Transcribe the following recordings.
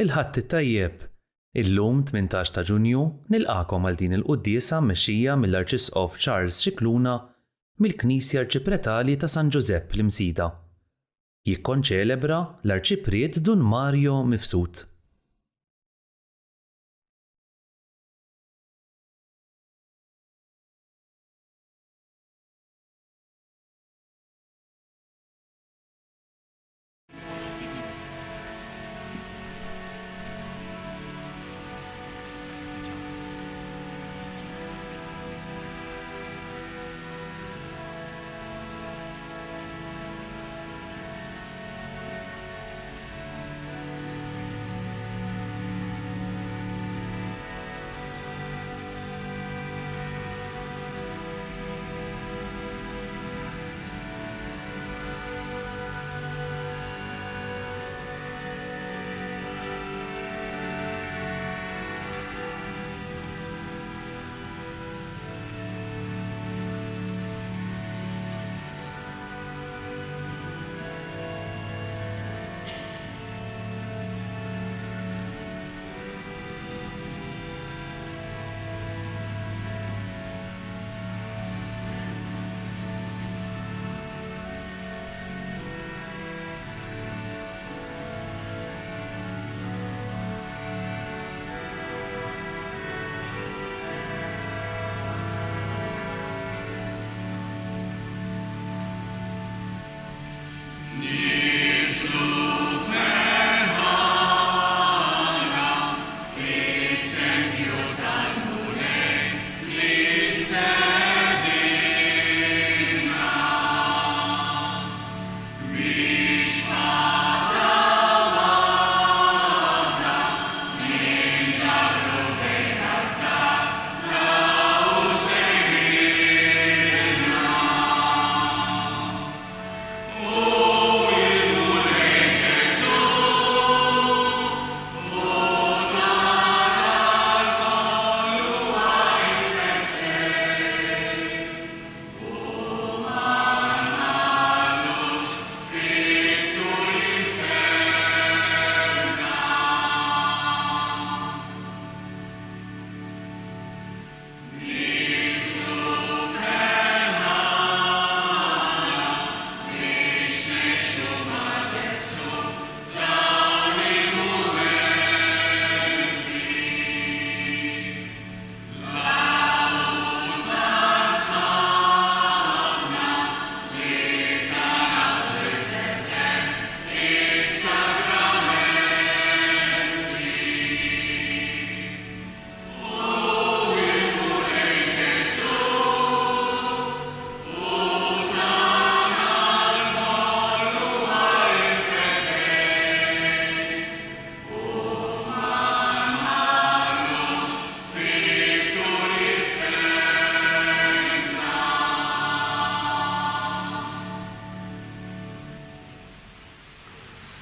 Il-ħadd it-tajjeb. Illum 18 ta' Ġunju nilqakom għal din il-quddiesa mmexxija mill-Arċisqof Charles Scicluna mill-Knisja Arċipretali ta' San Giuseppe l-Imsida. Jikkonċelebra l-Arċipriet Dun Mario Mifsud.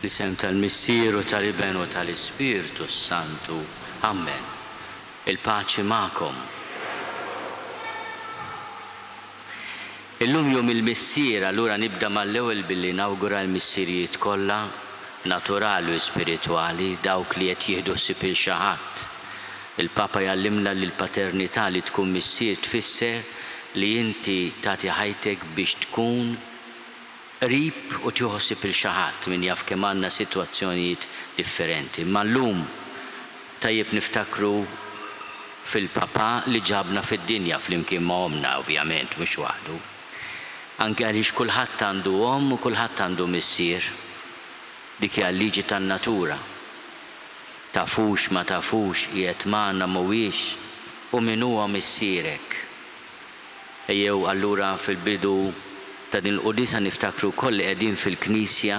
L-isem tal-Missieru tal-Iben u tal-Ispirtu Santu. Amen. Il-paċi ma'kom. Illum jum il-Missier, allura nibda mal-ewwel billi nawgura l-missirijiet kollha, naturali u spirituali, dawk li qed jieħdu ssib il xi ħadd. Il-Papa jallimna li l-paternità li tkun missier tfisser li inti tagħti ħajtek biex tkun qrib u tieħossib il xi ħadd min jaf kemm għandna sitwazzjonijiet differenti. Ma llum tajjeb niftakru fil-Papa li ġabna fid-dinja flimkien ma' omna ovvjament mhux waħdu. Anke għaliex kulħadd għandu om u kulħadd għandu missier. Dik hija l-liġi tan-natura. Tafux ma tafux qiegħed magħna mhuwiex u min huwa missierek. Ejjew allura fil-bidu ta' din il-qudisa niftakru koll qegħdin fil-Knisja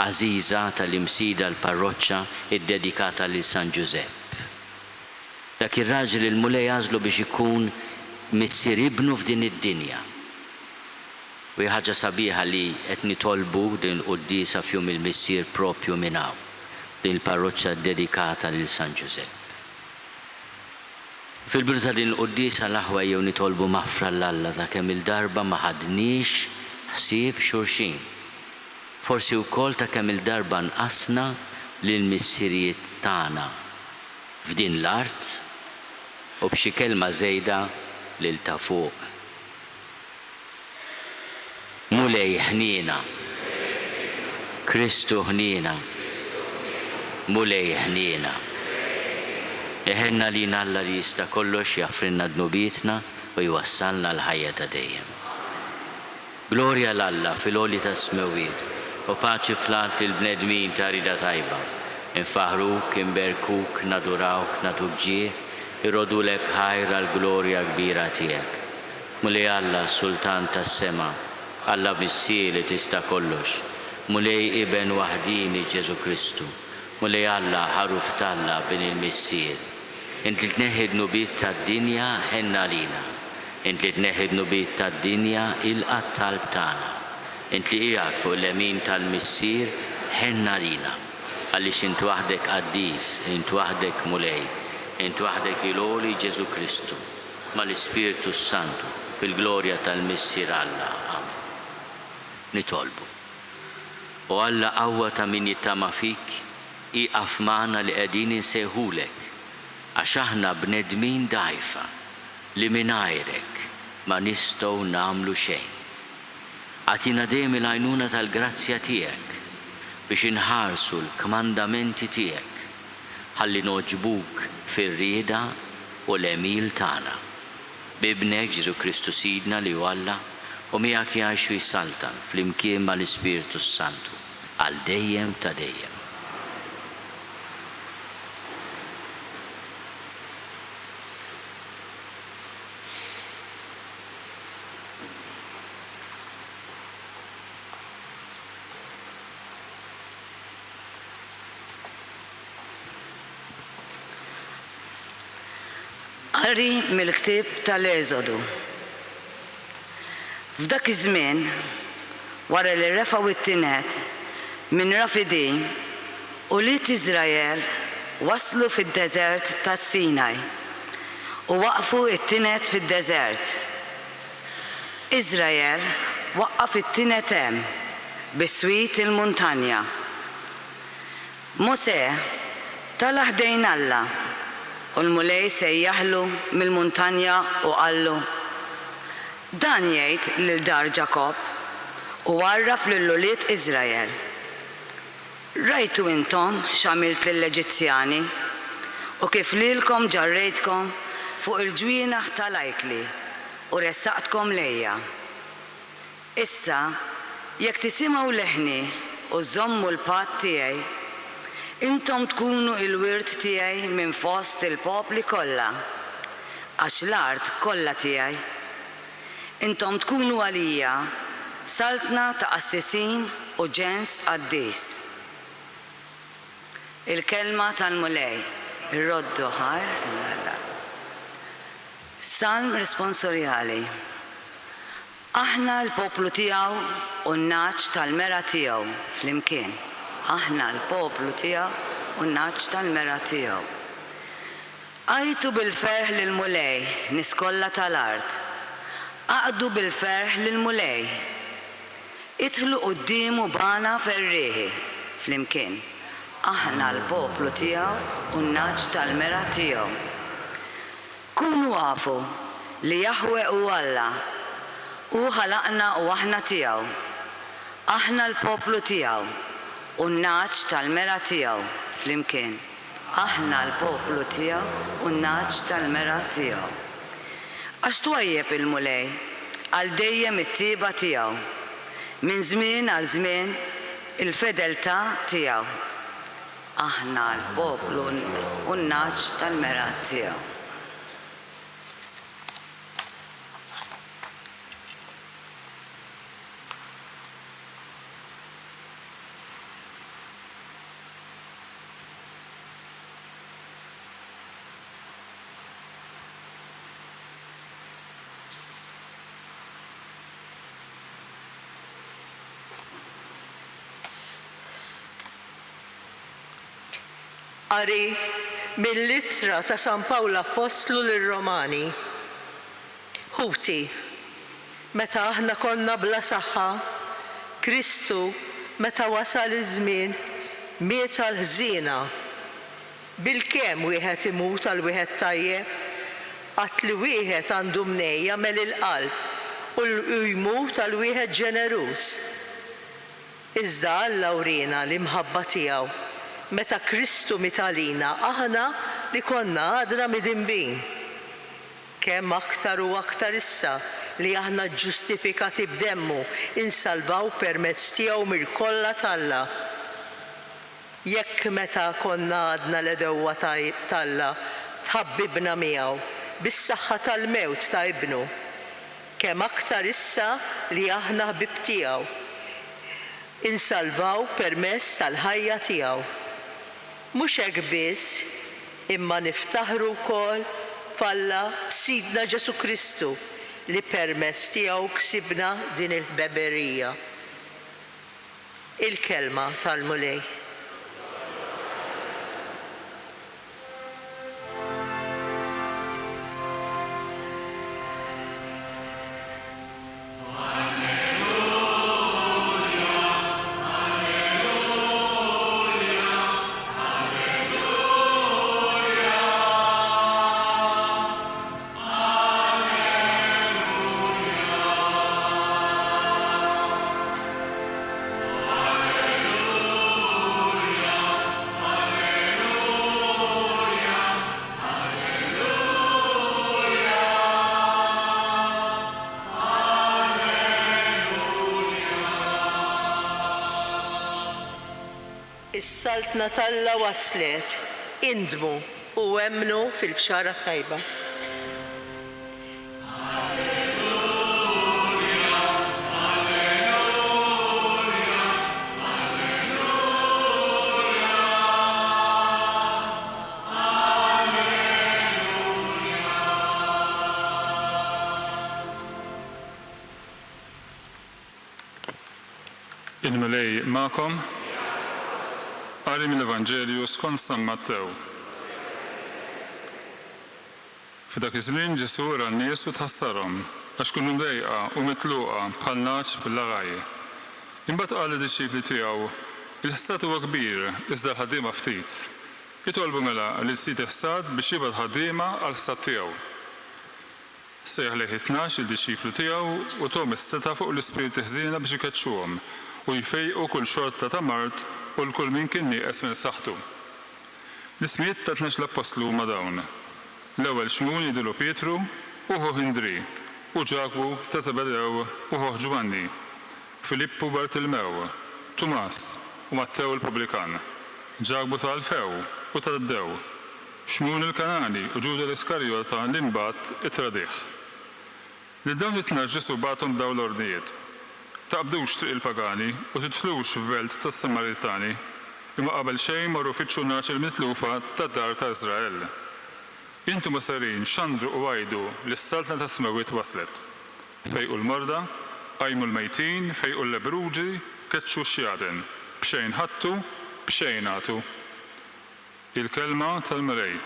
għażiża tal-Imsida l-parroċċa iddedikata lil San Giuseppe. Dak ir-raġel il-mulej għażlu biex ikun missier ibnu f'din id-dinja. U ħaġa sabiħa li qed nitolbu din il-quddisa f'jum il-missier propju minn hawn, din il-parroċċa dedikata lil San Giuseppe. Fil-bidu ta' din il-quddisa l-aħwa jew nitolbu maħfra l-Alla ta' kemm il-darba ma ħadniex ħsieb xulxin. Forsi wkoll ta' kemm il-darba nqasna lill-missirijiet tagħna f'din l-art u b'xi kelma żejda lil ta' fuq. Mulej ħniena, Kristu ħniena, mulej ħniena. Eħenna lina Alla li jista' kollox jaffrinna dnubietna u jwassalna l-ħajja ta' dejjem. Glorja l-Alla fil-għoli ta' smewiet u paċi fl-art il-bnedmin ta' rida tajba. Infaħruk, inberkuk, nadurawk, natuk ġieħ, irrodulek ħajra l-glorja kbira tiegħek. Mulej Alla sultan tas-sema, Alla missier li tista' kollox. Mulej iben waħdini Ġesu Kristu. Mulej Alla ħaruf talla bin il-missier. Int li tneħħid nubiet tad-dinja ħenna lina. Int li tneħħid nubiet tad-dinja il-qatt talb tagħna. Int li qiegħed fuq l-lemin tal-missier ħenna lina. Għaliex int waħdek qaddis, int waħdek mulej, int waħdek il-għoli Ġesu Kristu mal-Ispiritu Santu fil-glorja tal-missier Alla. Amen. Nitolbu. U Alla qawwa ta' min jittama fik iqaf magħna li qegħdin insejħulek għax aħna bnedmin dgħajfa li mingħajrek ma nistgħu nagħmlu xejn. Għatina dejjem il-għajnuna tal-grazzja tiegħek biex inħarsu l-kmandamenti tiegħek ħalli noġbuk fir-rieda u l-emil tagħna. Bibnek Ġesu Kristu Sidna li Alla u miegħek jgħixu jsaltan flimkien mal-Ispiritu Santu għal dejjem ta' dejjem. Qari mill-ktieb tal-Eżodu. F'dak iż-żmien, wara li refgħu it-tinet minn Rafidim u liet Iżrael waslu fid-deżert tas-Sinaj u waqfu it-tinet fid-deżert. Iżrael waqqaf it-tinet hemm bis-swit il-muntanja. Mosè tala' ħdejn Alla u l-mulej sejjaħlu mill-muntanja u qallu: dan jgħid lil dar Ġakob u għarraf lill-ulied Iżrael. Rajtu intom x'għamilt lill-Eġizzjani u kif lilkom ġarrejtkom fuq il-ġwienaħ tal-ajkli u ressaqtkom lejja. Issa jekk tisimgħu leħni u żommu l-patt tiegħi, intom tkunu il-wirt tiegħi minn fost il-popli kollha, għax l-art kollha tiegħi. Intom tkunu għalija saltna ta' qassisin u ġens qaddis. Il-kelma tal-mulej, ir-roddu ħajr il-Alla. Salm responsorjali. Aħna l-poplu tiegħu u n-naċ tal-mera tiegħu flimkien. Aħna l-poplu tiegħu u n-naċ tal-mera tiegħu. Għajtu bil-ferħ lill-mulej niskolla tal-art. Aqdu bil-ferħ lill-mulej. Idħlu quddiemu bana ferrieħi flimkien. Aħna l-poplu tiegħu u n-naċ tal-mera tiegħu. Kunu għafu li Jaħwe u Alla u ħalaqna u aħna tiegħu. Aħna l-poplu tiegħu u n-naċ tal-mera tiegħu flimkien. Aħna l-poplu tiegħu u n-naċ tal-mera tiegħu. Għax twajjeb il-mulej għal dejjem it-tieba tiegħu, minn żmien għal żmien il-fedeltà tiegħu. Aħna l-poplu u n-naċ tal-mera tiegħu. Qari mill-littra ta' San Pawlu Apostlu lir-Romani. Ħuti, meta aħna konna bla saħħa, Kristu meta wasal iż-żmien miet għall-ħżiena. Bil-kemm wieħed imut għal wieħed tajjeb, qatt li wieħed għandu mnejja mel il-qalb u jmut għal wieħed ġeneruż. Iżda Alla urina l-imħabba tiegħu meta Kristu mit għalina aħna li konna għadna midinbin. Kemm aktar u aktar issa li aħna ġustifikati b'demmu insalvaw permezz tiegħu mill-kollha t'Alla. Jekk meta konna għadna l-edewwa t'Alla tħabbibna miegħu bis-saħħa tal-mewt ta' ibnu, kemm aktar issa li aħna ħbib tiegħu insalvaw permezz tal-ħajja tiegħu. Mhux hekk biss, imma niftaħru wkoll f'Alla b'Sidna Ġesu Kristu li permezz tiegħu ksibna din il-beberija. Il-kelma tal-mulej. Is-saltna t'Alla waslet, indmu u emmnu fil-bxara tajba. Il-mulej ma'kom. Qari mill-Evanġelju skont San Mattew. F'dak iż-żmien Ġesu ra n-nies u tħassarhom għax kienu mdejqa u mitluqa bħal naċ bil-lagħaj. Imbagħad qal lid-disċipli tiegħu: il-ħsad huwa kbir iżda l-ħaddiema ftit. Jitolbu mela lil sit ħsad biex jibgħat ħaddiema għal ħsad tiegħu. Sejjaħ lejh it-tnax il-disċiplu tiegħu u tom is-seta' fuq l-ispiriti ħżiena biex ikeċċuhom u jfejqu kull xorta ta' mart u l-kull min kien nieqes minn saħħtu. L-ismijiet ta' 12 l-apostlu huma dawn. L-ewwel xmuni jidhru Pietru, uħuh Indri, u Ġakbu ta' Zebedew, uħuh Ġuvanni, Filippu Bartilmew, Tumas u Mattew il-Publikan, Ġakbu ta' Alfew u ta' Taddew, Xmun il-Kanani u Ġuda l-Iskarjota li mbagħad it-tradiħ. Li dawn it-tnax Ġesu bagħthom dawn l-ordnijiet. Taqbdux triq il-pagani u tidħlux f'belt tas-Samaritani, imma qabel xejn marru fittxu naċ il-mitlufa tad-dar ta' Iżrael. Intom sarin xandru u għajdu li s-saltna ta' smewit waslet. Fejqu l-morda, qajmu l-mejtin, fejqu l-lebruġi, keċċu x-xjaden, b'xejn ħattu, b'xejn għatu. Il-kelma tal-Mulej.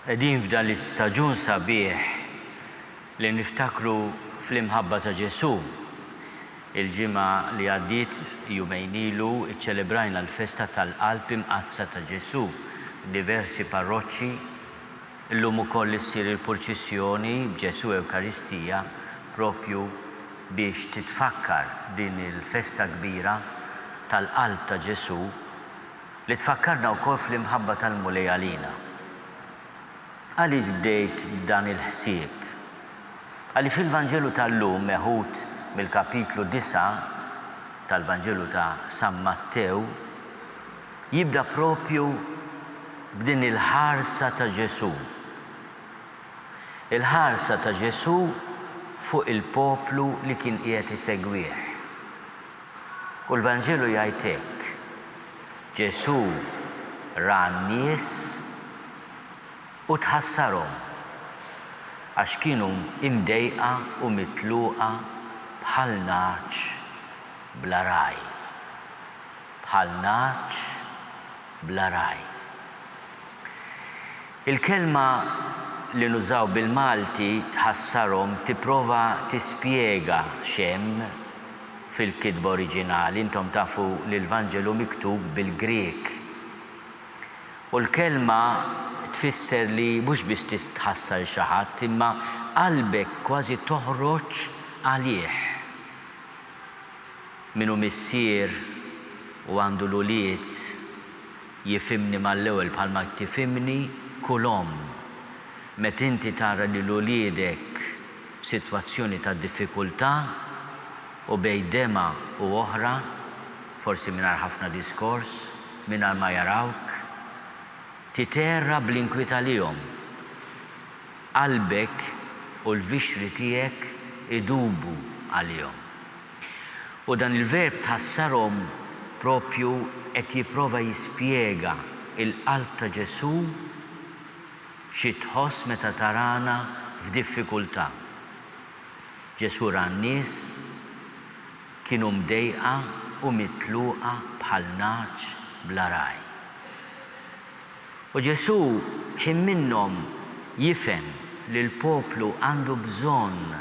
Qegħdin f'dan l-istaġun sabiħ li niftakru fl-imħabba ta' Ġesu. Il-ġimgħa li għaddiet jumejn ilu iċċelebrajna l-festa tal-qalb imqazza ta' Ġesu diversi parroċċi. Illum ukoll issir il-purċissjoni b'Ġesu Ewkaristija propju biex titfakkar din il-festa kbira tal-qalb ta' Ġesu li tfakkarna wkoll fl-imħabba tal-Mulej għalina. Għaliex bdejt dan il-ħsieb? Għaliex il-Vanġelu tal-lum meħud mill-kapitlu 9 tal-Vanġelu ta' San Mattew jibda propju b'din il-ħarsa ta' Ġesu. Il-ħarsa ta' Ġesu fuq il-poplu li kien qiegħed isegwih. U l-Vanġelu jgħid hekk: Ġesu ra n-nies u tħassarhom. għax kienu imdejqa u mitluqa bħal naċ bla raj. Bħal naċ bla raj. Il-kelma li nużaw bil-Malti tħassarhom tipprova tispjega xemm fil-kitba oriġinali. Intom tafu li l-Vanġelu miktub bil-Grek. U l-kelma tfisser li mhux biss titħassar xi ħadd imma qalbek kważi toħroġ għalih. Minu missier u għandu l-uliet jifimni mal-ewwel bħalma tifimni kull omm. Meta inti tara li l-uliedek f'sitwazzjoni ta' diffikultà u bejn dema u oħra, forsi mingħajr ħafna diskors, mingħajr ma jarawk, titerra bl-inkwita lihom. Qalbek u l-vixri tiegħek idubu għalihom. U dan il-verb tħassarhom propju qed jipprova jispjega il-qalb ta' Ġesu xi tħoss meta tarana f'diffikultà. Ġesu ra n-nies kienu mdejqa u mitluqa bħal naċ bla raj. U Ġesu ħin minnhom jifhem li l-poplu għandu bżonn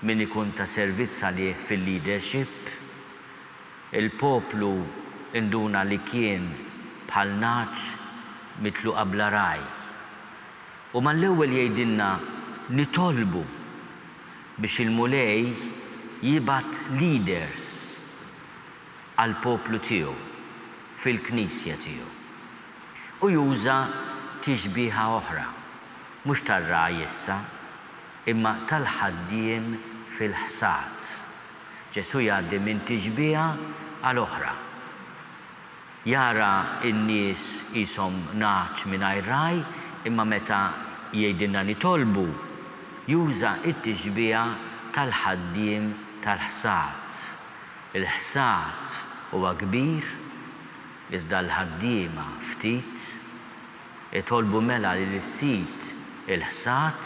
min ikun ta' servizz għalih fil-leadership. Il-poplu induna li kien bħal naċ mitluqa bla raj. U mal-ewwel jgħidilna nitolbu biex il-mulej jibgħat leaders għall poplu tiegħu fil-Knisja tiegħu. U juża tixbieħa oħra, mhux tar-rgħaj issa, imma tal-ħaddiem fil-ħsad. Ġesu jgħaddi minn tixbieħa għal oħra. Jara n-nies qishom naċ mingħajr rgħaj, imma meta jgħidilna nitolbu juża t-tixbieħa tal-ħaddiem tal-ħsad. Il-ħsad huwa kbir, iżda l-ħaddiema ftit, itolbu mela li l-sit il-ħsad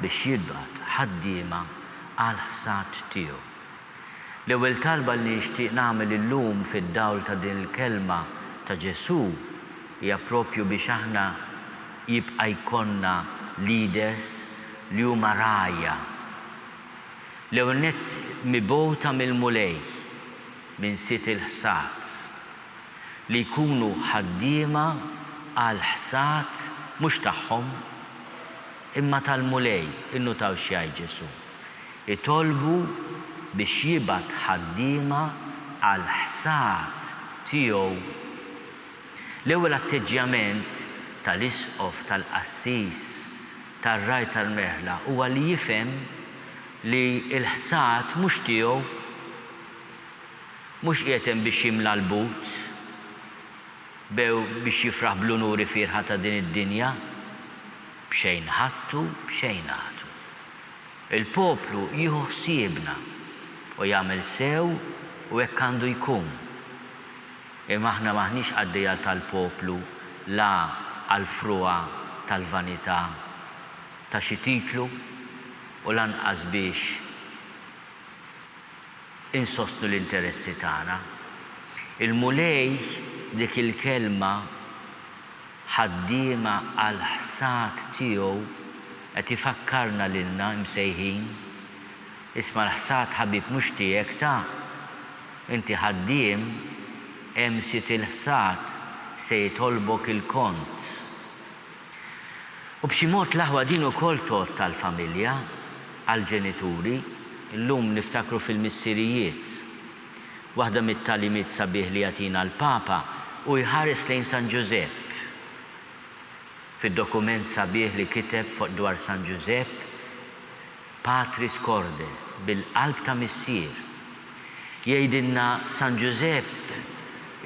biex jibgħat ħaddiema għall-ħsad tiegħu. L-ewwel talba li nixtieq nagħmel illum fid-dawl ta' din il-kelma ta' Ġesu hija proprju biex aħna jibqa' jkollna leaders li huma rgħajja. L-ewwel nett mibgħuta mill-mulej minn sit il-ħsad li jkunu ħaddiema għal ħsad mhux tagħhom imma tal-mulej innu taw xi jgħid Ġesu. Itolbu biex jibgħat ħaddiema għal ħsad tiegħu. L-ewwel atteġġjament tal-isqof tal-qassis tar-rgħaj tal-merħla huwa li jifhem li l-ħsad mhux tiegħu, mhux qiegħed hemm biex jimla l-but, bew biex jifraħ bl-unuri firħa ta' din id-dinja, b'xejn ħadtu, b'xejn għatu. Il-poplu jieħu ħsiebna u jagħmel sew u hekk għandu jkun. Imma aħna maħniex għaddejja tal-poplu la għall-fruwa tal-vanità ta' xi titlu u lanqas biex insostnu l-interessi tagħna. Il-mulej dik il-kelma ħaddiema għal ħsad tiegħu qed ifakkarna lilna msejħin isma' l-ħsad ħabib mhux tiegħek ta' inti ħaddiem hemm sit il-ħsad se jitolbok il-kont. U b'xi mod l-aħwa din ukoll tot tal-familja għall-ġenituri. Illum niftakru fil-missirijiet. Waħda mit-talimiet sabiħ li jagħtina l-Papa u jħares lejn San Giuseppe. Fid-dokument sabiħ li kiteb dwar San Giuseppe, Patris Corde, bil-qalb ta' missier. Jgħidilna San Giuseppe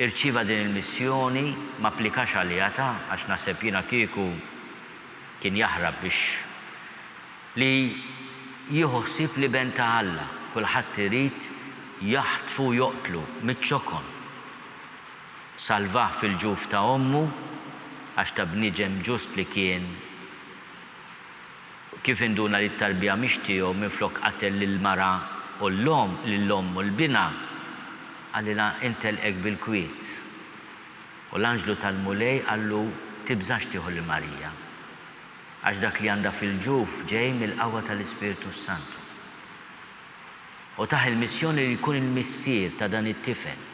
irċiva din il-missjoni, ma applikax għalija għax naħseb jiena kieku kien jaħrab biex li jieħu ħsieb li ben ta' Alla, kulħadd irid jaħtfu joqtlu miċ-ċokon. Salvaħ fil-ġuf ta' ommu għax ta' bniġem ġust li kif induna li t-tarbija mhix tiegħu minflok qatel lill-mara u l-lom lill-omm u l-bina għallila intelqek bil-kwiet. U l-anġlu tal-mulej għallu tibżax tieħu l-Marija għax dak li għandha fil-ġuf ġej mill-qawwa tal-Ispiritu Santu. U taħ il-missjoni li jkun il-missier ta' dan it-tifel.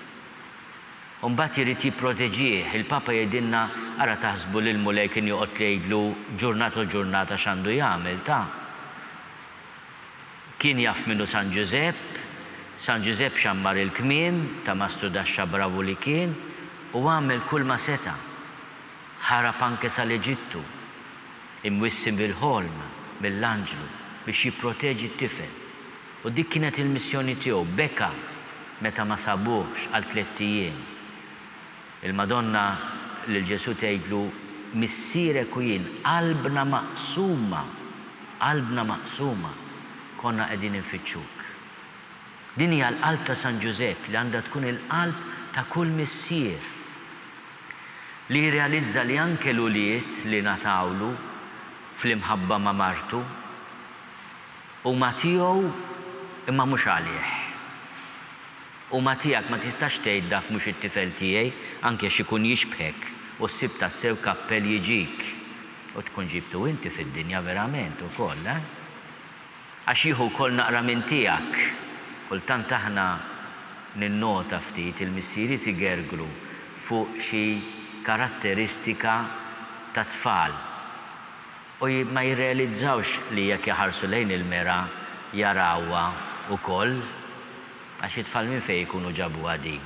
U mbagħad irid jipproteġih, il-Papa jgħidilna ara taħsbu lil mulej kien joqgħod jgħidlu ġurnata x'għandu jagħmel ta' kien jaf minnu San Giuseppe xammar il-kmiem ta' Mastru Daxxa bravu li kien u għamel kull ma seta. Ħarab anke sal-Eġittu, imwissim bil-ħolm mill-anġlu biex jipproteġi t-tifel. U dik kienet il-missjoni tiegħu, beka meta ma sabuhx għal 3 ijiem. Il-Madonna lil Ġesu tgħidlu missierek u jien qalbna maqsuma konna qegħdin infittxuk. Din hija l-qalb ta' San Giuseppe li għandha tkun il-qalb ta' kull missier li jirrealizza li anke l-uliet li natawlu fl-imħabba ma' martu u ma tiegħu imma mhux għalih. U ma tiegħek ma tistax tgħid dak mhux it-tifel tiegħi anke x'ikun jixbħek u ssib tassew kappell jiġik u tkun ġibtu inti fid-dinja verament ukoll, għax jieħu wkoll naqra minn tiegħek. Kultant aħna ninnota ftit il-missieriet igerglu fuq xi karatteristika ta' tfal u ma jirrealizzawx li jekk jaħarsu lejn il-mera jarawha ukoll għax it-tfal minn fejn ikunu ġabuha din.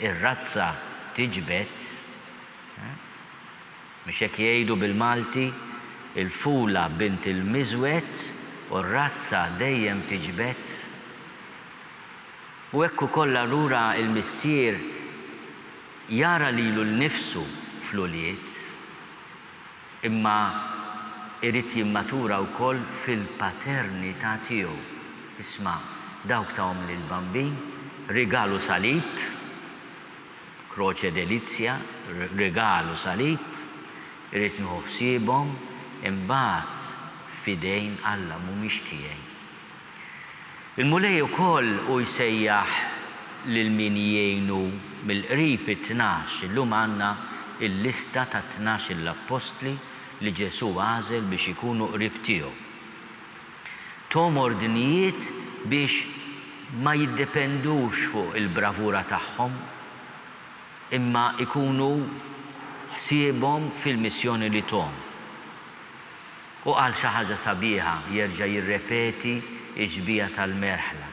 Ir-razza tiġbed mhux hekk jgħidu bil-Malti il-fula bint il-miżwed u r-razza dejjem tiġbed. U hekk ukoll allura il-missier jara lilu l-nifsu fl-uliet imma irid jimmatura wkoll fil-paternità tiegħu. Isma' dawk tagħhom lill-bambin, rigalu salib, croce delizia, rigalu salib, irid nieħu ħsiebhom imbagħad fidejn Alla mhumiex tiegħi. Il-mulej ukoll u jsejjaħ lil min jgħinu mill-qrib it-12. Illum għandna il-lista ta' 12 l-apostli li Ġesu għażel biex ikunu qrib tiegħu. Tom ordnijiet biex ma jiddependux fuq il-bravura tagħhom imma ikunu ħsiebhom fil-missjoni li tom. U qal xi ħaġa sabiħa jerġa' jirrepeti iġbija tal-merħla.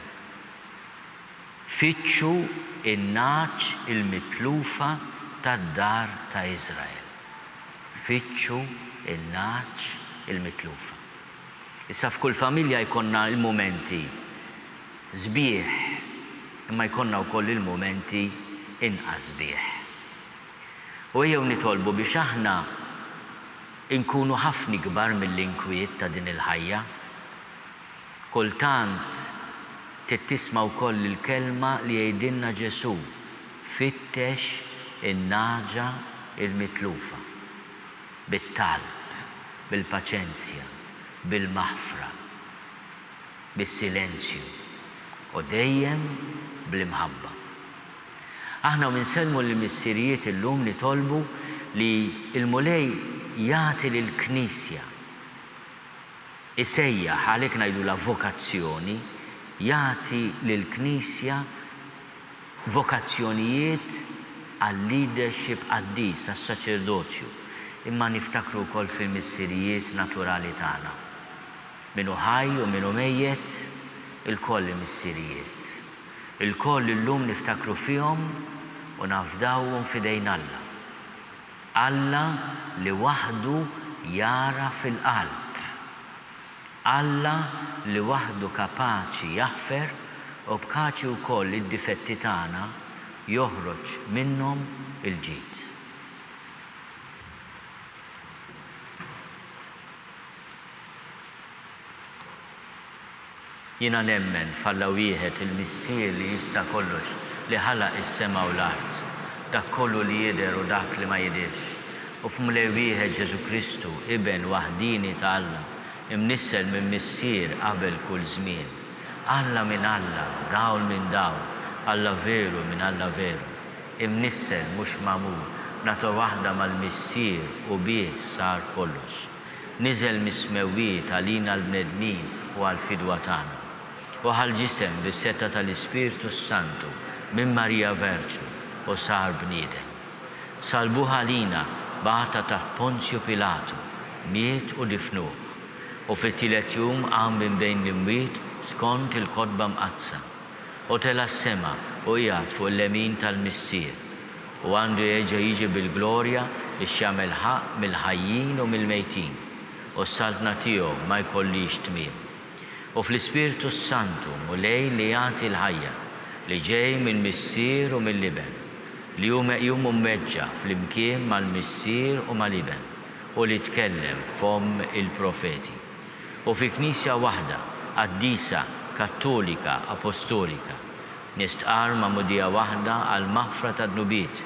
Fittxu in-naċ il-mitlufa tad-dar ta' Iżrael. Fittxu in-naċ il-mitlufa. Issa f'kull familja jkollna il-momenti sbieħ, imma jkollna wkoll il-momenti inqas sbieħ. U jew nitolbu biex aħna inkunu ħafna kbar mill-inkwiet ta' din il-ħajja. Kultant tittisma' wkoll il-kelma li jgħidilna Ġesu, fittex in-naġa il-mitlufa, bit-talb, bil-paċenzja, bil-maħfra, bis-silenzju u dejjem bl-imħabba. Aħna minsellmu l-missirijiet illum nitolbu li il-mulej jagħti lill-Knisja isejjaħ għalhekk ngħidu la vokazzjoni, jagħti lill-Knisja vokazzjonijiet għal-leadership qaddis, għas-saċerdozju, imma niftakru wkoll fil-missirijiet naturali tagħna. Minu ħaj u minu mejjed, il-koll missirijiet. Il-koll illum niftakru fihom u nafdawhom fidejn Alla. Alla li waħdu jara fil-qalb. Alla li waħdu kapaċi jaħfer u b'kaċi wkoll id-difetti tagħna joħroġ minnhom il-ġid. Jiena nemmen falla wieħed il-missier li jista' kollox li ħalaq is-sema u l-art, dak kollu li jidher u dak li ma jidhirx. U f'mulej wieħed Ġesu Kristu, iben waħdini ta' Alla, imnissel minn missier qabel kull żmien. Alla minn Alla, dawl minn dawl, Alla veru minn Alla veru. Imnissel mhux magħmul, nagħta waħda mal-missier u bih sar kollox. Niżel mis-smewwiet għalina l-bnedmin u għall-fidwa tagħna. U ħal-ġisem bis-setta tal-Ispiritu Santu minn Marija Verġnu u sar bniedem. Salbuh għalina bagħata taħt Ponzju Pilatu, miet u difnuh. U fit-tielet jum qam minn bejn l-imwiet skont il-kotba mqazza. U tela s-sema u qiegħed fuq l-lemin tal-missier. U għandu jerġa' jiġi bil-glorja biex jagħmel ħaq mill-ħajjin u mill-mejtin. U s-saltna tiegħu ma jkollix tmiem. U fl-Ispiritu Santu mulej li jagħti l-ħajja li ġej mill-missier u mill-liben, li hu meqjum u mmeġġa fl-imkien mal-missier u mal-liben u li tkellem f'fomm il-profeti. U fi knisja waħda, qaddisa, kattolika, apostolika, nistqar ma' mudija waħda għal maħfra ta' dnubiet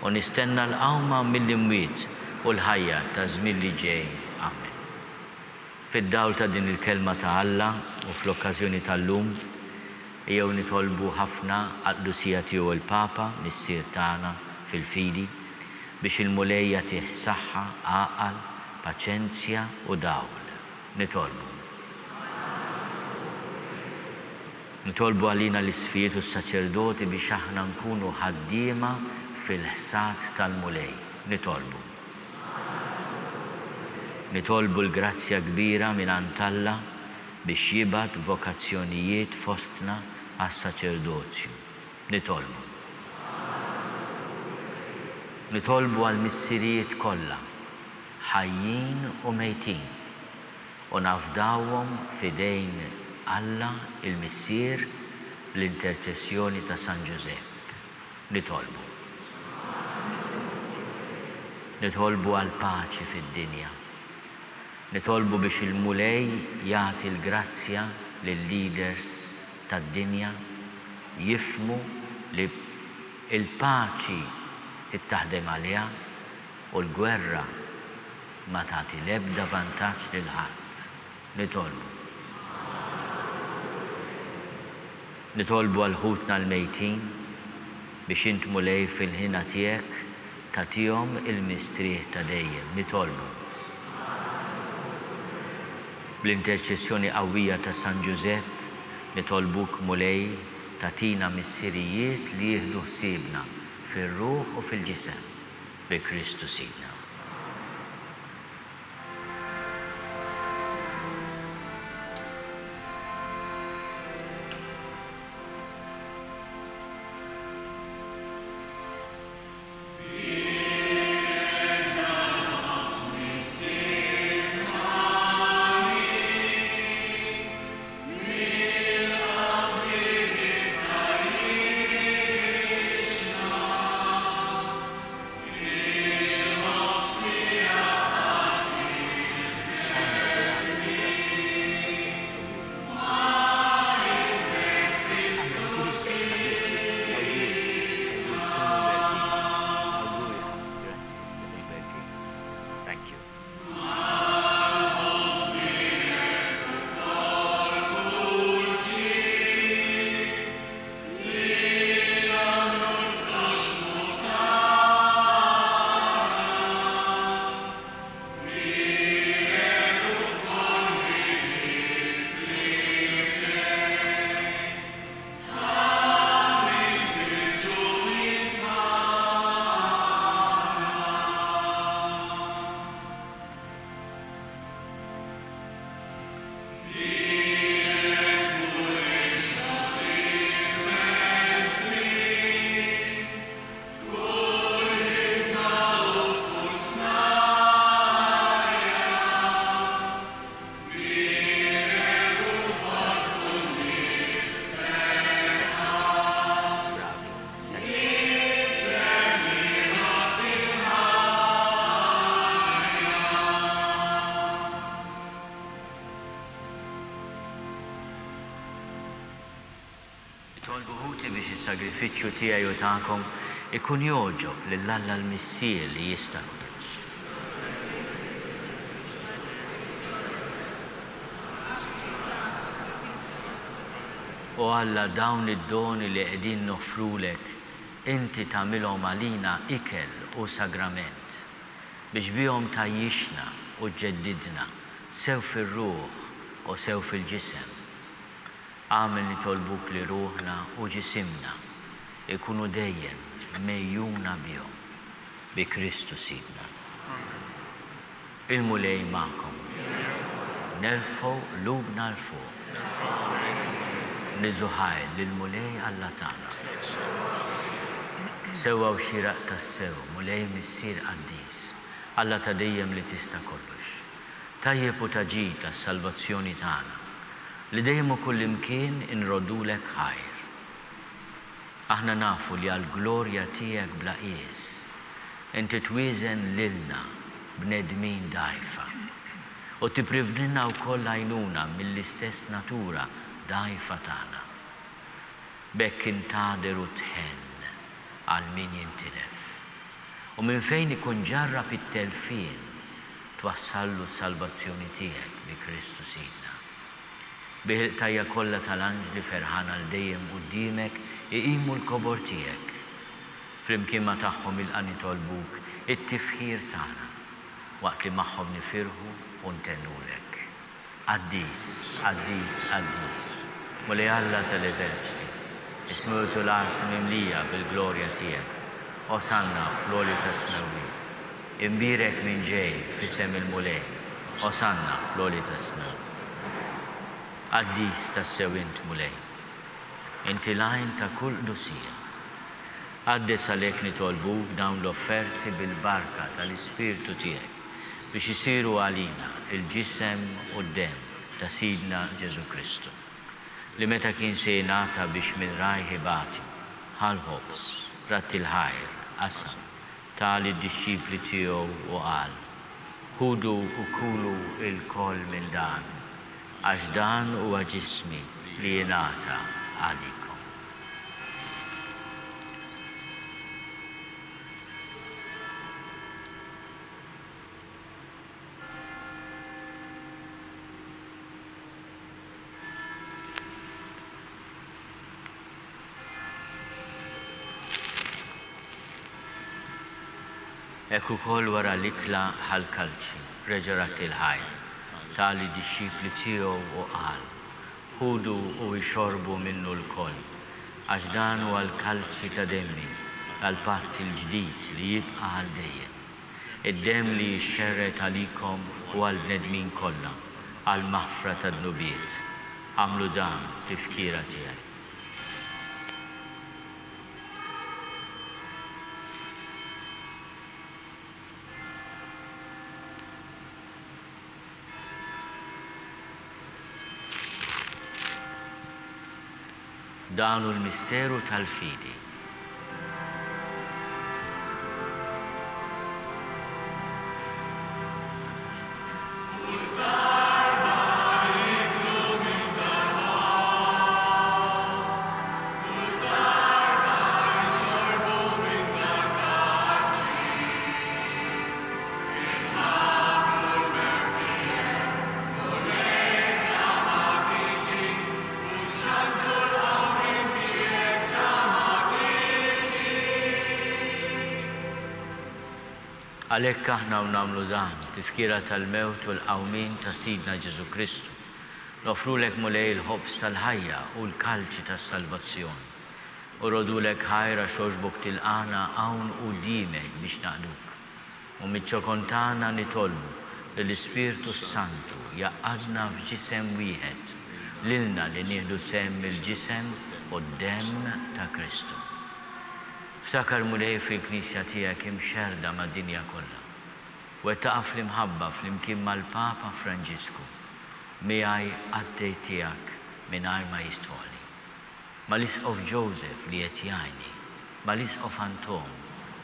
u nistenna l-qawma mill-imwiet u l-ħajja ta' żmien li ġej. Amen. Fid-dawl ta' din il-kelma ta' Alla u fl-okkażjoni tal-lum, jew nitolbu ħafna għad-Lusija tiegħu il-Papa, missier tagħna fil-fidi, biex il-mulejja tih saħħa, għaqal, paċenzja u dawl. Nitolbu. Nitolbu għalina l-isfiet u s-saċerdoti biex aħna nkunu ħaddiema fil-ħsad tal-mulej. Nitolbu. Nitolbu l-grazzja kbira mingħand Alla biex jibgħat vokazzjonijiet fostna għas-saċerdozju. Nitolbu. Nitolbu għall-missirijiet kollha, ħajjin u mejtin, u nafdawhom f'idejn Alla il-missier bl-interċessjoni ta' San Giuseppe. Nitolbu. Nitolbu għal paċi fid-dinja. Nitolbu biex il-mulej jagħti l-grazzja lill-leaders tad-dinja jifhmu li l-paċi tittaħdem għaliha u l-gwerra ma tagħti l-ebda vantaġġ lil ħadd. Nitolbu. Nitolbu għal ħutna l-mejtin biex int mulej fil-ħina tiegħek tagħtihom il-mistrieħ ta' dejjem. Nitolbu. Bl-interċessjoni qawwija ta' San Giuseppe nitolbuk mulej tagħtina missirijiet li jieħdu ħsiebna fir-ruħ u fil-ġisem bi Kristu Sidna. Tolbuħuti biex is-sagrifiċċju tiegħi u tagħkom ikun joġob lill-Alla l-missier li jista' U Alla dawn id-doni li qegħdin nofrulek, inti tagħmilhom għalina ikel u sagrament biex bihom tajjixna u ġeddidna sew fir-ruħ u sew fil-ġisem. Għamel nitolbuk li ruħna u ġisimna ikunu dejjem mejjuna bihom bi Kristu Sidna. Il-mulej magħkom. Nerfgħu lubna l-fuq. Niżuħaj lill-mulej Alla tagħna. Sewwa u xieraq tas-sew, mulej missier qaddis, Alla ta' dejjem li tista' kollox. Tajjeb u taġid tas-salvazzjoni tagħna, li dejjem u kullimkien inroddulek ħajr. Aħna nafu li għall-glorja tiegħek bla qies, inti twieżen lilna bnedmin dgħajfa u tipprivdilna wkoll għajnuna mill-istess natura dgħajfa tagħna. B'hekk intader u tħenn għal min jintilef. U minn fejn ikun ġarrab it-telfien twassallu s-salvazzjoni tiegħek bi Kristu Sidna. Bil-ħtajja kollha tal-anġli ferħana l dejjem quddiemek iqimu l-kobor tiegħek. Flimkien ma tagħhom ilqa' nitolbuk it-tifħir tagħna waqt li magħhom nifirħu u ntennulek. Qaddis, qaddis, qaddis, mulej Alla tal-eżerċiti, ismurtu l-art mimlija bil-glorja tiegħek. Osanna fl-għoli ta' smewit. Imbirek minn ġej f'isem il-mulej. Osanna fl-għoli ta' smewit. Qaddis ta' sewint mulej. Inti lajn ta' kull dusija. Għaddis għalhekk nitolbuk dawn l-offerti bil-barka tal-Ispirtu tiegħek biex isiru għalina il-ġisem u d-dem ta' Sidna Ġesu Kristu. Li meta kien se jingħata biex minn rajħi bati, ħal-ħobs, rat il-ħajr, qasam, tali d-disċipli tiegħu u qal, ħudu u kulu il-koll minn dan, għax dan huwa ġismi li jingħata għalikom. Hekk ukoll wara l-ikla ħall-kalċi reġarat il-ħajr, tali disċipli tiegħu u qal, ħudu u jxorbu minnu l-koll, għax dan huwa l-kalċi ta' demmi tal-patt il-ġdid li jibqa' għal dejjem. Id-demm li jxerret għalikom u għall-bnedmin kollha għal maħfra tad-nubiet. Għamlu dan tifkira tiegħek. Dan hu l-misteru tal-fidi. Għalhekk aħna nagħmlu dan tifkira tal-mewt u l-qawmin ta' Sidna Ġesu Kristu. Nofrulek mulej il-ħobs tal-ħajja u l-kalċi tas-salvazzjoni. U rodulek ħajra xogħġbok tilqana hawn quddiemek biex naqduk. U miċ-ċokontana nitolbu li l-Ispirtu Santu jaqgħadna f'ġisem wieħed lilna li nieħdu sehem mill-ġisem u d-demm ta' Kristu. Ftakar mulej fil-Knisja tiegħek imxerda mad-dinja kollha. Wettaqa fl-imħabba flimkien mal-Papa Franġisku miegħi għaddej tiegħek mingħajr ma jistħoli. Mal-Isqof Joseph li qed jgħinni, mal-Isqof Anton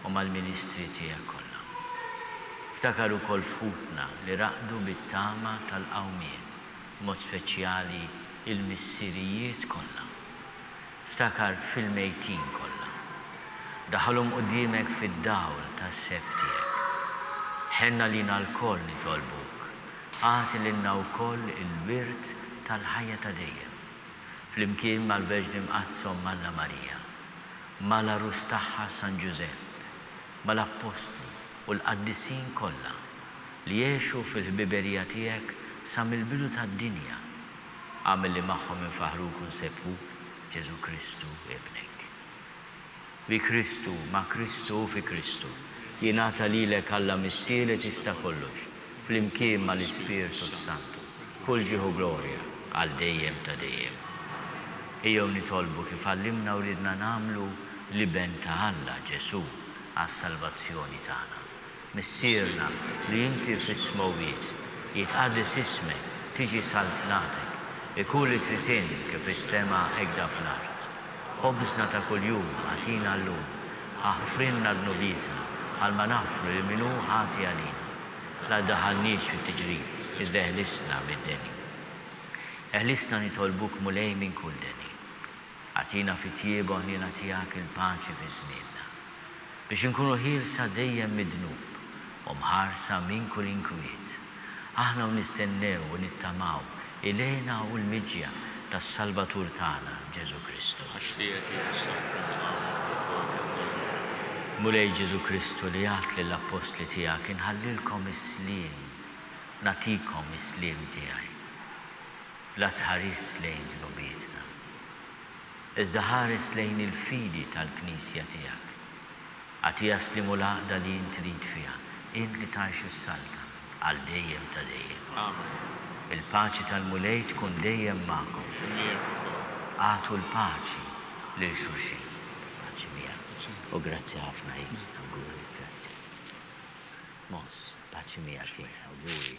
u mal-Ministri tiegħek kollha. Ftakar ukoll fħutna li raqdu bit-tama tal-qawmien, mod speċjali il-missirijiet kollha. Ftakar fil-mejtin kollha. Daħalhom quddiemek fid-dawl tas-seb tiegħek. Ħenna lina l-koll nitolbuk, għati lilna wkoll il-wirt tal-ħajja ta' dejjem. flimkien mal-Verġni Mqazzom Malla Marija, mal-Arus tagħha San Giuseppe, mal-Apostli u l-Qaddisin kollha li jgħixu fil-ħbiberija tiegħek sa mill-bidu tad-dinja. Għamel li magħhom infaħruk u nsebħuk Ġesu Kristu ibnek. Bi Kristu, ma' Kristu u fi Kristu, jingħata lilek Alla missieri tista' kollox, flimkien mal-Ispiritu Santu, kull ġieħu glorja għal dejjem ta' dejjem. Ejjew nitolbu kif għallimna u ridna nagħmlu li ben ta' Alla Ġesu għas-salvazzjoni tagħna. Missierna li inti fis-smowiet jitqaddis ismek, tiġi saltnatek, ikun li tritin kif is-sema hekk fl-art. Ħobżna ta' kuljum għatina llum, aħfrinna d-nubitna għal ma nafru li minnu ħati għalina. La daħalniex fit-tiġrib, iżda eħlisna mid-deni. Eħlisna nitolbuk mulej minn kull deni. Għatina fit-tjieba ħnina tiegħek il-paċi fi żmienna. Biex inkunu ħielsa dejjem mid-dnub u mħarsa minn kull inkwiet. Aħna nistennew u nittamaw ilejna u l-miġja tas-Salvatur tagħna Ġesu Kristu. Mulej Ġesu Kristu li għat lill-Apostli tiegħek inħallilkom is-sliem, natikom is-sliem tiegħi. La tħares lejn dnubietna, iżda ħares lejn il-fidi tal-Knisja tiegħek. Għatija slimu l-għaqda li intrid fiha, int li tgħix is-salta għal dejjem ta' dejjem. Il-paċi tal-mulej tkun dejjem magħkom. Għatu l-paċi lil xulxin. Paċi miegħek. U grazzi ħafna jien. Awguri, grazzi. Mos, paċi miegħek jien. Awguri.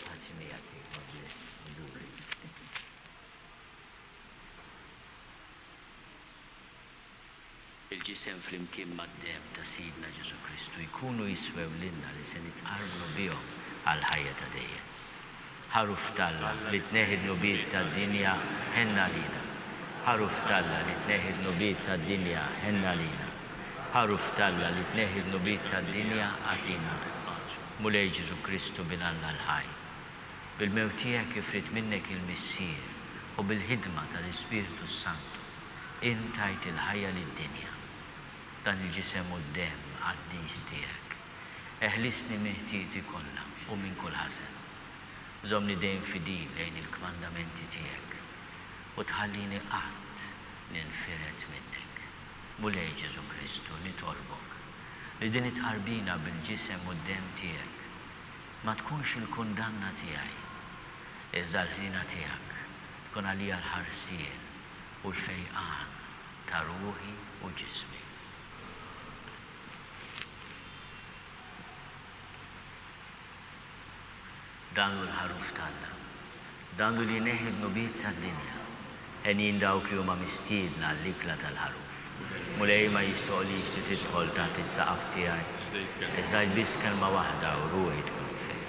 Paċi miegħek jien. Awguri. Il-ġisem flimkien mad-dem ta' Sidna Ġesu Kristu jkunu jiswew lilna li se nitqarbu bihom għal ħajja ta' dejjem. Ħaruf talla li tneħi d-nubiet tad-dinja ħenna lina. Ħaruf talla li tneħi d-nubiet tad-dinja ħenna lina. Ħaruf talla li tneħi d-nubiet tad-dinja għatina. Mulej Ġesu Kristu bin Alla l-ħaj. Bil-mewt tiegħek ifrit minnek il-missier u bil-ħidma tal-Ispiritu Santu intajt il-ħajja lid-dinja. Dan il-ġisem u d-dem għaddis tiegħek. Eħlisni miħtieti kollha u minn kull ħażen. Żomni dejjem fidil lejn il-kmandamenti tiegħek u tħallini qatt ninfiret minnek. Mulej Ġesu Kristu nitolbok li din itqarbina bil-ġisem u d-dem tiegħek ma tkunx il-kundanna tiegħi, iżda l-ħina tiegħek tkun għalija l-ħarsien u l-fejqan ta' ruħi u ġismi. Dan l-ħaruf talla, dan li neħi d-nubiet tad-dinja, ħenin dawk li huma mistiedna l-ikla tal-ħaruf. Mulej ma jistoqlix li tidħol taħt is-saqaf tiegħi, iżda biss kelma waħda u ruħi tkun fejn.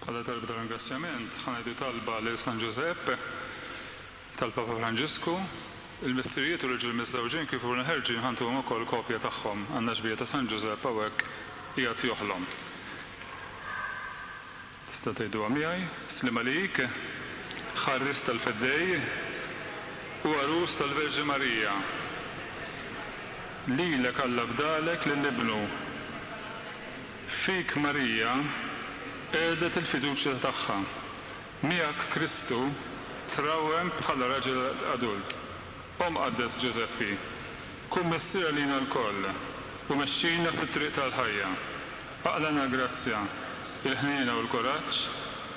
Bħala talba ta' ringrazzjament ħanajdu talba lil San Giuseppe tal-Papa Franġisku, il-missirijiet u l-ġil miż-żewġin kif huma ħerġin ħantuhom ukoll kopja tagħhom għandna ġbija ta' San Giuseppe hawnhekk qiegħed joħlom. Tista' tgħiduha miegħi, slima lik, ħarris tal-Feddej u għarus tal-Verġi Marija. Lilek Alla fdalek lill-Ibnu. Fik Marija qiegħdet il-fiduċja tagħha. Miegħek Kristu trawwem bħala raġel adult. Qaddes Giuseppi, kun missier lina l-koll u mexxina fit-triq tal-ħajja. Aqlana grazzja, il-ħnina u l-kuraġġ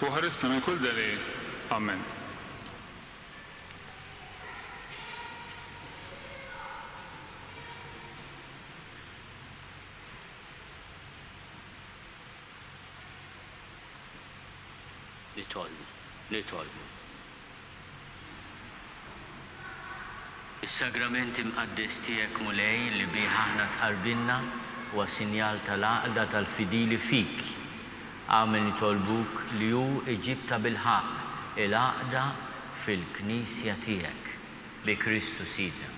u ħarisna minn kull deli. Amen. Nitolbu. Is-sagramenti mqaddes tiegħek mulej li bih aħna tqarbilna huwa sinjal tal-għaqda tal-fidili fik. Għamel nitolbuk li hu iġibta bil-ħaq il-għaqda fil-Knisja tiegħek bi Kristu Sidna.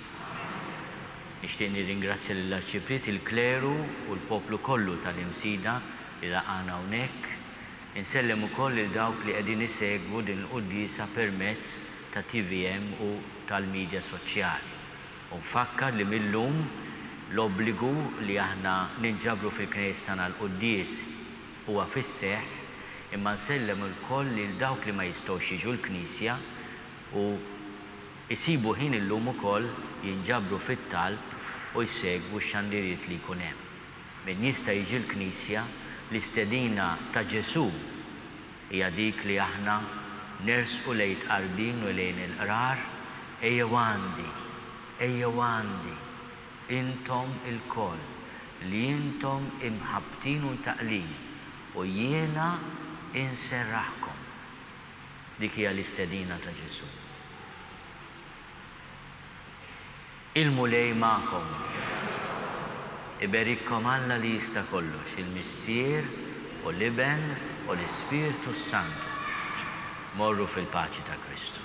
Nixtieq nirringrazzja lill-Arċipriet, il-Kleru u l-poplu kollu tal-Imsida li laqgħana hawnhekk. Insellem ukoll il dawk li qegħdin isegwu din il-qudiesa permezz ta' TVM u tal-medja soċjali. U nfakkar li millum l-obbligu li aħna ninġabru fil-Knisja tagħna l-quddies huwa fis-seħħ, imma nsellem ukoll lil dawk li ma jistgħux jiġu l-Knisja u jsibu ħin illum ukoll jinġabru fit-talb u jsegwu x-xandiriet li jkun hemm. Min jista' jiġi l-Knisja, l-istedina ta' Ġesu hija dik li aħna nersqu lejn tqarrbin u lejn il-qrar, ejjew għandi, intom il-koll li intom imħabtin u taqlin u jiena inserraħkom. Dik hija l-istedina ta' Ġesu. Il-mulej magħkom. Iberikkom Alla li jista' kollox, il-Missier u l-Iben u l-Ispiritu Santu. Morru fil-paċi ta' Kristu.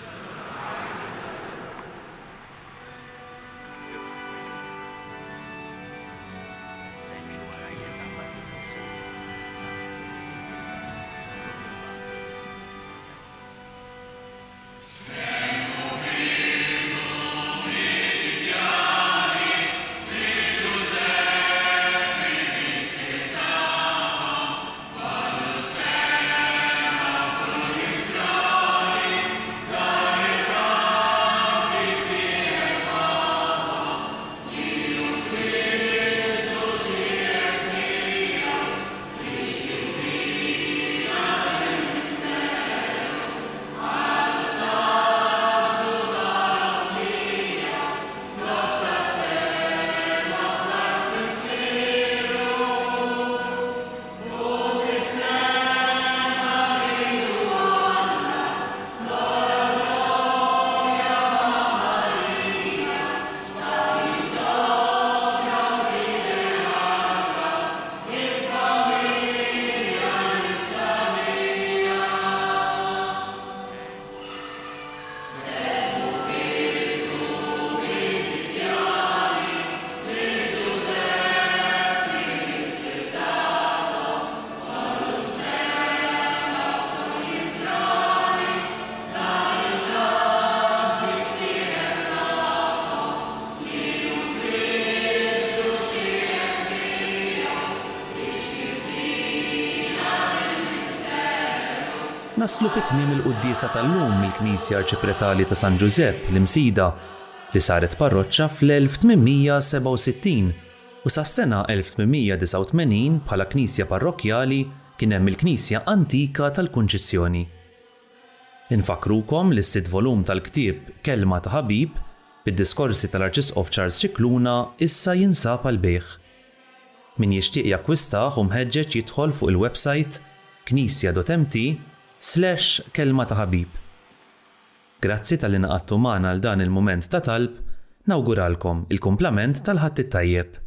Naslu fit-tmiem il-quddiesa tal-lum mill-Knisja Arċipretali ta' San Giuseppe l-Imsida li saret parroċċa fl-1867 u sas-sena 1889 bħala knisja parrokjali kien hemm il-Knisja Antika tal-Kunċizzjoni. Infakrukom li s-sitt volum tal-ktieb Kelma ta' Ħabib bid-diskorsi tal-Arċisqof Charles Scicluna issa jinsab għal bejgħ. Min jixtieq jakkwistah u mħeġġeġ jidħol fuq il-website knisja.mt/kelma ta' ħabib. Grazzi tal-li naqadtu magħna għal dan il-mument ta' talb, nawguralkom il-kumplament tal-ħadd it-tajjeb.